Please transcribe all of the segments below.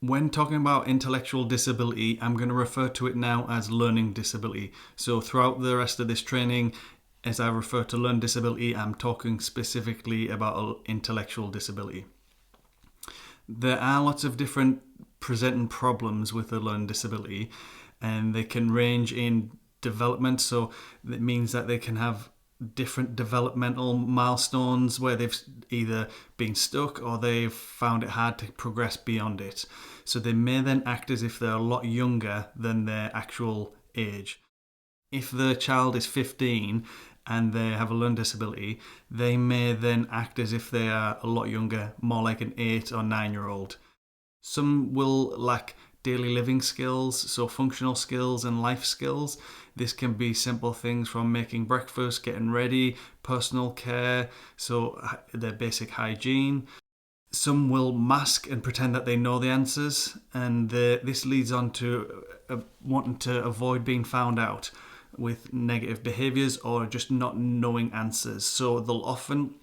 When talking about intellectual disability, I'm going to refer to it now as learning disability. So throughout the rest of this training, as I refer to learning disability, I'm talking specifically about intellectual disability. There are lots of different presenting problems with a learning disability, and they can range in development. So that means that they can have different developmental milestones where they've either been stuck or they've found it hard to progress beyond it. So they may then act as if they're a lot younger than their actual age. If the child is 15 and they have a learning disability, they may then act as if they are a lot younger, more like an 8 or 9-year-old. Some will lack daily living skills, so functional skills and life skills. This can be simple things from making breakfast, getting ready, personal care, so their basic hygiene. Some will mask and pretend that they know the answers, and this leads on to wanting to avoid being found out with negative behaviours or just not knowing answers. So they'll often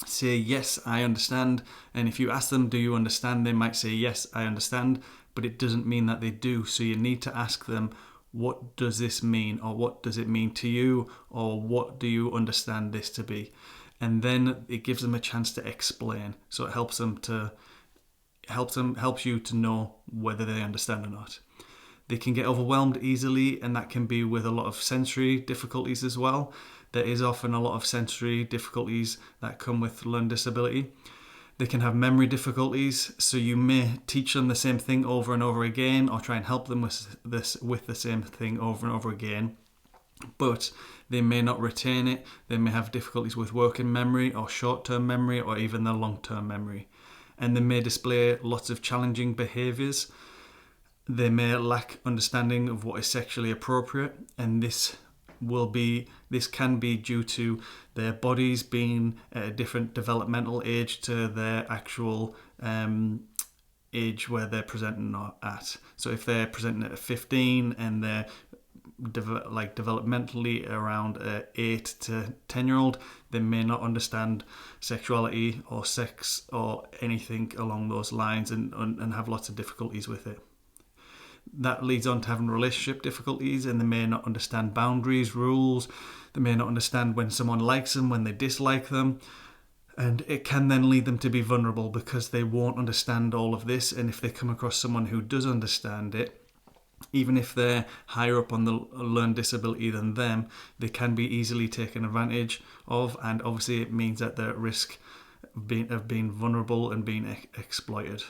say, yes, I understand. And if you ask them, do you understand? They might say, yes, I understand. But it doesn't mean that they do. So you need to ask them, what does this mean? Or what does it mean to you? Or what do you understand this to be? And then it gives them a chance to explain. So it helps you to know whether they understand or not. They can get overwhelmed easily, and that can be with a lot of sensory difficulties as well. There is often a lot of sensory difficulties that come with learning disability. They can have memory difficulties, so you may teach them the same thing over and over again or try and help them with the same thing over and over again, but they may not retain it. They may have difficulties with working memory or short-term memory or even their long-term memory. And they may display lots of challenging behaviours. They may lack understanding of what is sexually appropriate, and this can be due to their bodies being at a different developmental age to their actual age where they're presenting at. So if they're presenting at 15 and they're developmentally around 8 to 10-year-old, they may not understand sexuality or sex or anything along those lines and have lots of difficulties with it. That leads on to having relationship difficulties, and they may not understand boundaries, rules. They may not understand when someone likes them, when they dislike them. And it can then lead them to be vulnerable because they won't understand all of this. And if they come across someone who does understand it, even if they're higher up on the learning disability than them, they can be easily taken advantage of. And obviously it means that they're at risk of being vulnerable and being exploited.